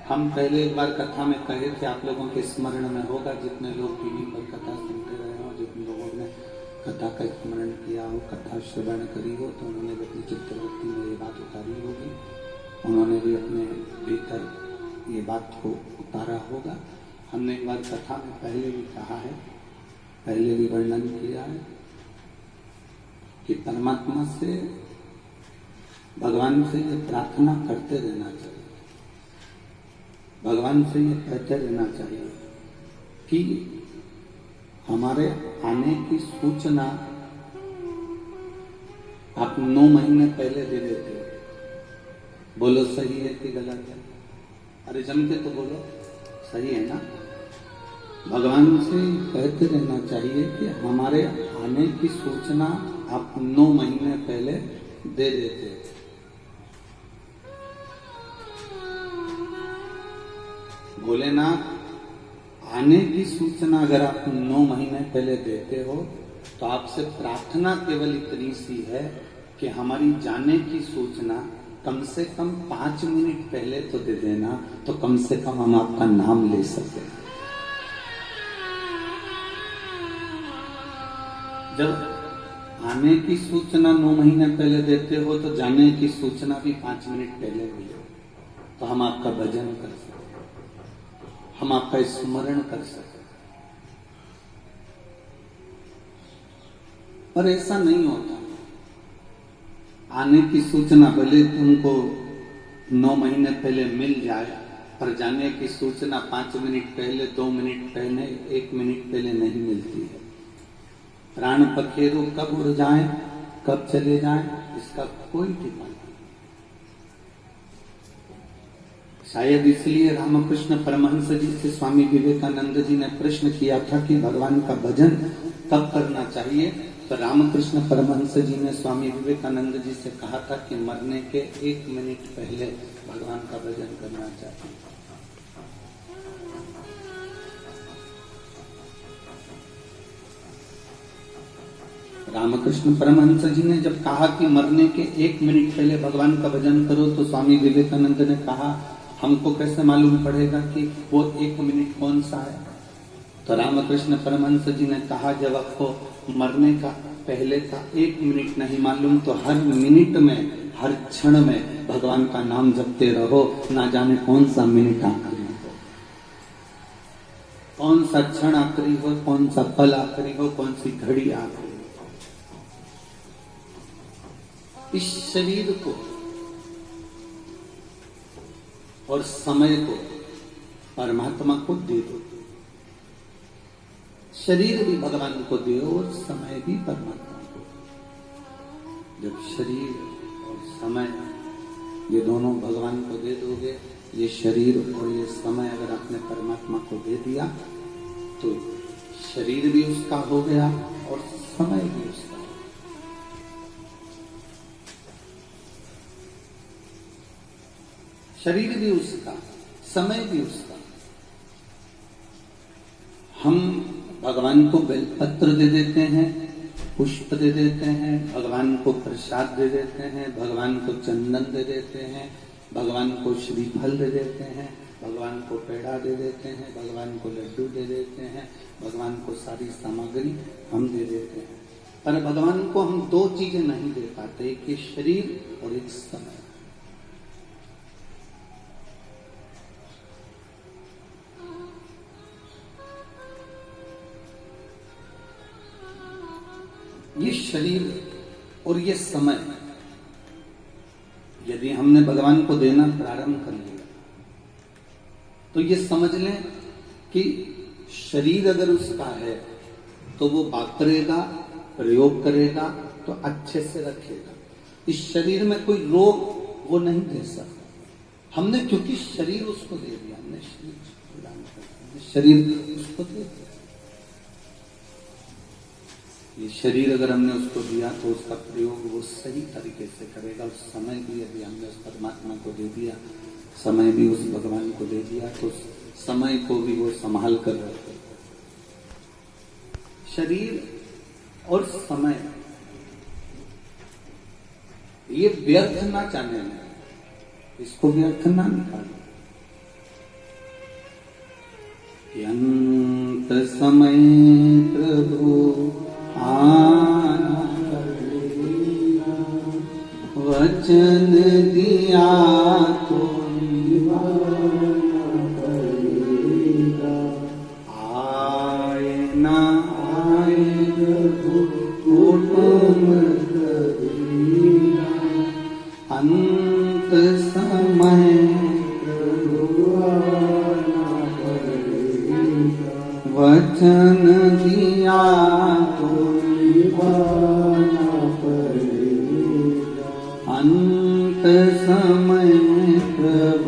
हम पहले एक बार कथा में कहे थे, आप लोगों के स्मरण में होगा, जितने लोग टीवी पर कथा सुनते रहे हो, जितने लोगों ने कथा का स्मरण किया हो, कथा श्रवण करी हो, तो उन्होंने भी अपनी चित्रवृत्ति में ये बात उतारी होगी, उन्होंने भी अपने भीतर ये बात को उतारा होगा। हमने एक बार कथा में पहले भी कहा है, पहले भी वर्णन किया है कि परमात्मा से, भगवान से ये प्रार्थना करते रहना चाहिए, भगवान से ये कहते रहना चाहिए कि हमारे आने की सूचना आप 9 महीने पहले दे देते हो। बोलो सही है कि गलत है? अरे जम के तो बोलो, सही है ना? भगवान से कहते रहना चाहिए कि हमारे आने की सूचना आप 9 महीने पहले दे देते। भोलेनाथ, आने की सूचना अगर आप 9 महीने पहले देते हो तो आपसे प्रार्थना केवल इतनी सी है कि हमारी जाने की सूचना कम से कम 5 मिनट पहले तो दे देना, तो कम से कम हम आपका नाम ले सके। जब आने की सूचना 9 महीने पहले देते हो तो जाने की सूचना भी 5 मिनट पहले मिले, तो हम आपका भजन कर सके, हम आपका स्मरण कर सके। पर ऐसा नहीं होता। आने की सूचना भले तुमको 9 महीने पहले मिल जाए, पर जाने की सूचना 5 मिनट पहले, 2 मिनट पहले, 1 मिनट पहले नहीं मिलती है। प्राण पखेरु कब उड़ जाए, कब चले जाए, इसका कोई ठिकाना नहीं। शायद इसलिए रामकृष्ण परमहंस जी से स्वामी विवेकानंद जी ने प्रश्न किया था कि भगवान का भजन कब करना चाहिए, तो रामकृष्ण परमहंस जी ने स्वामी विवेकानंद जी से कहा था कि मरने के 1 मिनट पहले भगवान का भजन करना चाहिए। रामकृष्ण परमहंस जी ने जब कहा कि मरने के 1 मिनट पहले भगवान का भजन करो, तो स्वामी विवेकानंद ने कहा हमको कैसे मालूम पड़ेगा कि वो 1 मिनट कौन सा है? तो रामकृष्ण परमहंस जी ने कहा जब आपको मरने का पहले का 1 मिनट नहीं मालूम, तो हर मिनट में, हर क्षण में भगवान का नाम जपते रहो, ना जाने कौन सा मिनट आखिरी हो, कौन सा क्षण आखिरी हो, कौन सा पल आखिरी हो, कौन सी घड़ी आखिरी हो। इस शरीर को और समय को परमात्मा को दे दो। शरीर भी भगवान को दो और समय भी परमात्मा को। जब शरीर और समय ये दोनों भगवान को दे दोगे, ये शरीर और ये समय अगर आपने परमात्मा को दे दिया, तो शरीर भी उसका हो गया और समय भी उसका। शरीर भी उसका, समय भी उसका। हम भगवान को बेलपत्र दे देते हैं, पुष्प दे देते हैं, भगवान को प्रसाद दे देते हैं, भगवान को चंदन दे देते हैं, भगवान को श्रीफल दे देते हैं, भगवान को पेड़ा दे देते हैं, भगवान को लड्डू दे देते हैं, भगवान को सारी सामग्री हम दे देते हैं। पर भगवान को हम 2 चीजें नहीं दे पाते, एक शरीर और एक समय। ये शरीर और ये समय यदि हमने भगवान को देना प्रारंभ कर लिया, तो ये समझ लें कि शरीर अगर उसका है तो वो बात करेगा, प्रयोग करेगा, तो अच्छे से रखेगा। इस शरीर में कोई रोग वो नहीं दे सकता हमने, क्योंकि शरीर उसको दे दिया, हमने शरीर उसको दे दिया। ये शरीर अगर हमने उसको दिया तो उसका प्रयोग वो सही तरीके से करेगा। उस समय भी यदि हमने उस परमात्मा को दे दिया, समय भी उस भगवान को दे दिया, तो समय को भी वो संभाल कर रखे। शरीर और समय ये व्यर्थ ना जाने में, इसको व्यर्थ ना निकालो। अंत समय प्रभु आना पड़ेगा, वचन दिया तो निभाना पड़ेगा। आए ना आए प्रभु हुकुम करेगा, अंत समय वचन दिया तो निभाना पड़ेगा। अंत समय प्रभु